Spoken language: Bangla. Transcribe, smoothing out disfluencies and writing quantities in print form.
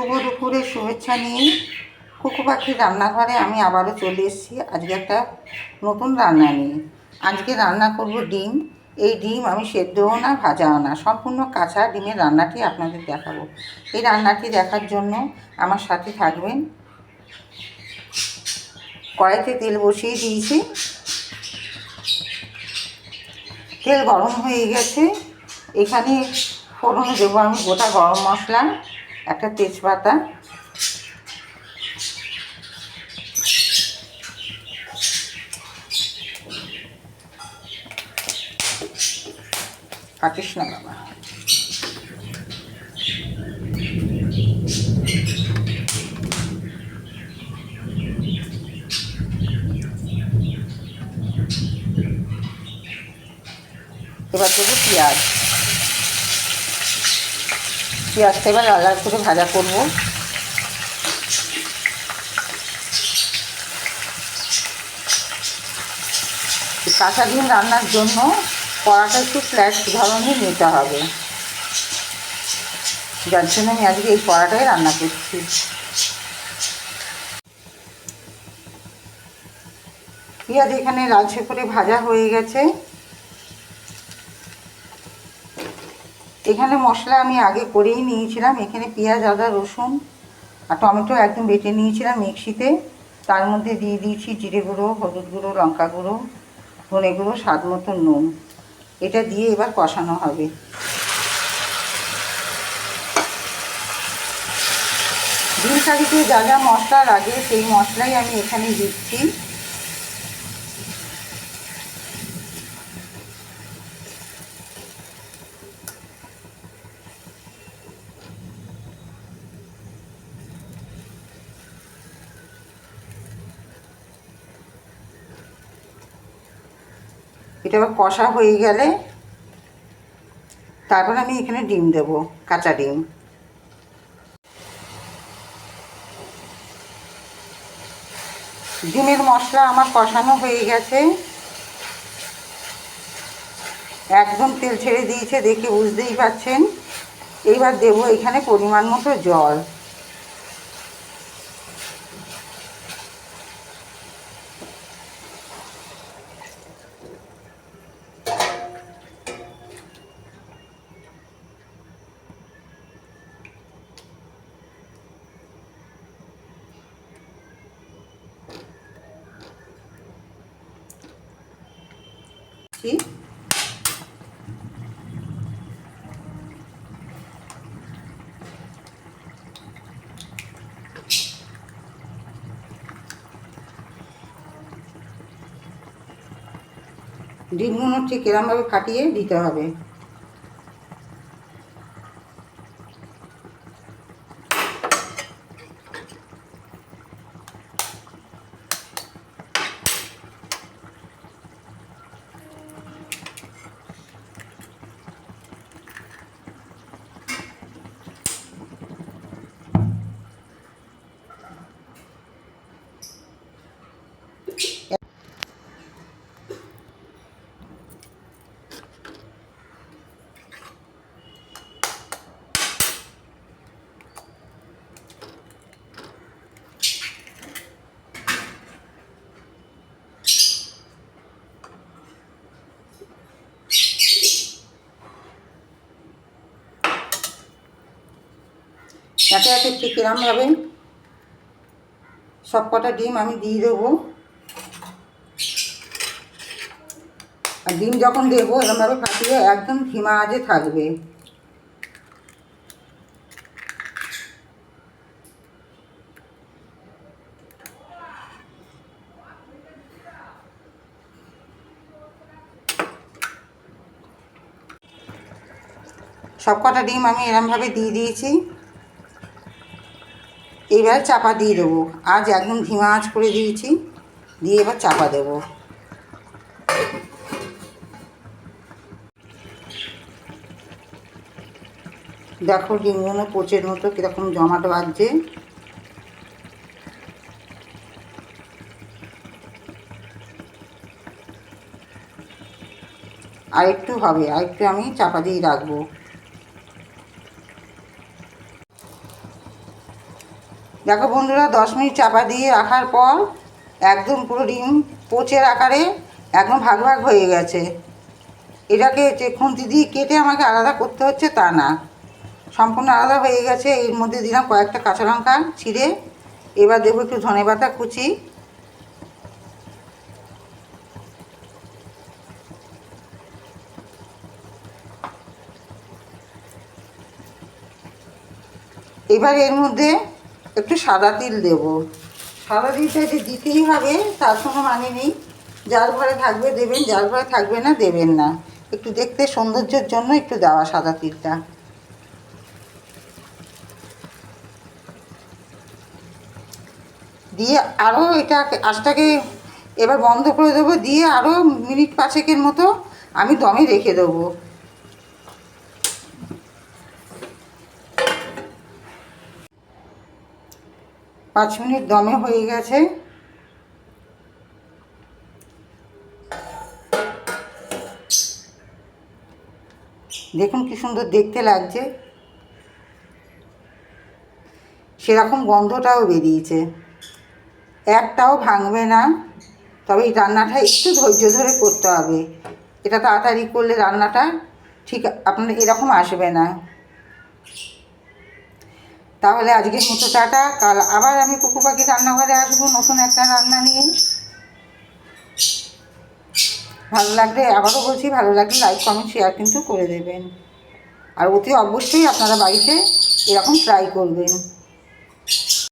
শুভ দুপুরের শুভেচ্ছা নিয়ে কুকু পাখির রান্নাঘরে আমি আবারও চলে এসেছি আজকে একটা নতুন রান্না নিয়ে। আজকে রান্না করব ডিম। এই ডিম আমি সেদ্ধও না ভাজাও না, সম্পূর্ণ কাঁচা ডিমের রান্নাটি আপনাদের দেখাবো। এই রান্নাটি দেখার জন্য আমার সাথে থাকবেন। কড়াইতে তেল বসিয়ে দিয়েছি, তেল গরম হয়ে গেছে। এখানে ফোড়নে দেবো আমি গোটা গরম মশলা, একটা তেজপাতা, কাটিস না বাবা, এবার দেবো পেঁয়াজ। পেঁয়াজটা এবার লাল লাল করে ভাজা করব। কাঁচা ডিম রান্নার জন্য কড়াটা একটু ফ্ল্যাট ধরনের নিতে হবে, যার জন্য আমি আজকে এই কড়াটাই রান্না করছি। পেঁয়াজ এখানে লালচে করে ভাজা হয়ে গেছে। এখানে মশলা আমি আগে করেই নিয়েছিলাম। এখানে পেঁয়াজ, আদা, রসুন আর টমেটো একদম বেটে নিয়েছিলাম মিক্সিতে। তার মধ্যে দিয়ে দিয়েছি জিরে গুঁড়ো, হলুদ গুঁড়ো, লঙ্কা গুঁড়ো, ধনে গুঁড়ো, স্বাদ মতো নুন। এটা দিয়ে এবার কষানো হবে। ডিম কারিতে যা যা মশলা লাগে সেই মশলাই আমি এখানে দিচ্ছি। এটা আবার কষা হয়ে গেলে তারপর আমি এখানে ডিম দেবো, কাঁচা ডিম। ডিমের মশলা আমার কষানো হয়ে গেছে, একদম তেল ছেড়ে দিয়েছে, দেখে বুঝতেই পারছেন। এইবার দেবো এখানে পরিমাণ মতো জল। ডিমগুলো ঠিক এরমভাবে ফাটিয়ে দিতে হবে। একে একে ঠিক এরমভাবে সব কটা ডিম আমি দিয়ে দেবো। আর ডিম যখন দেবো এরমভাবে ফাটিয়ে একদম ধিমা আঁচে থাকবে। সব কটা ডিম আমি এরমভাবে দিয়ে দিয়েছি। এইবার চাপা দিয়ে দেবো, আজ একদম ধিমা আঁচ করে দিয়েছি, দিয়ে এবার চাপা দেবো। দেখো ডিমগুলো পোচের মতো কীরকম জমাট বাঁধছে। আরেকটু হবে, আরেকটু আমি চাপা দিয়ে রাখবো। দেখো বন্ধুরা, 10 মিনিট চাপা দিয়ে রাখার পর একদম পুরো ডিম পোচের আকারে একদম ভাগ ভাগ হয়ে গেছে। এটাকে যে খুন্তি দিয়ে কেটে আমাকে আলাদা করতে হচ্ছে তা না, সম্পূর্ণ আলাদা হয়ে গেছে। এর মধ্যে দিলাম কয়েকটা কাঁচা লঙ্কা ছিঁড়ে। এবার দেবো একটু ধনেপাতা কুচি, এবার এর মধ্যে একটু সাদা তিল দেব। সাদা তিলটা যে দিতেই হবে তার কোনো মানে নেই, যার ঘরে থাকবে দেবেন, যার ঘরে থাকবে না দেবেন না। একটু দেখতে সৌন্দর্যের জন্য একটু দেওয়া সাদা তিলটা। দিয়ে আরও এটা আঁচটাকে এবার বন্ধ করে দেবো, দিয়ে আরও মিনিট 5 মতো আমি দমে রেখে দেবো। 5 মিনিট দমে হয়ে গেছে। দেখুন কি সুন্দর দেখতে লাগছে, সেরকম গন্ধটাও বেরিয়েছে, একটাও ভাঙবে না। তবে এই রান্নাটা একটু ধৈর্য ধরে করতে হবে, এটা তাড়াতাড়ি করলে রান্নাটা ঠিক আপনার এরকম আসবে না। তাহলে আজকের মতো টাটা, কাল আবার আমি কুকু পাখি রান্নাঘরে আসবো নতুন একটা রান্না নিয়ে। ভালো লাগলে, আবারও বলছি, ভালো লাগলে লাইক কমেন্ট শেয়ার কিন্তু করে দেবেন। আর অতি অবশ্যই আপনারা বাড়িতে এরকম ট্রাই করবেন।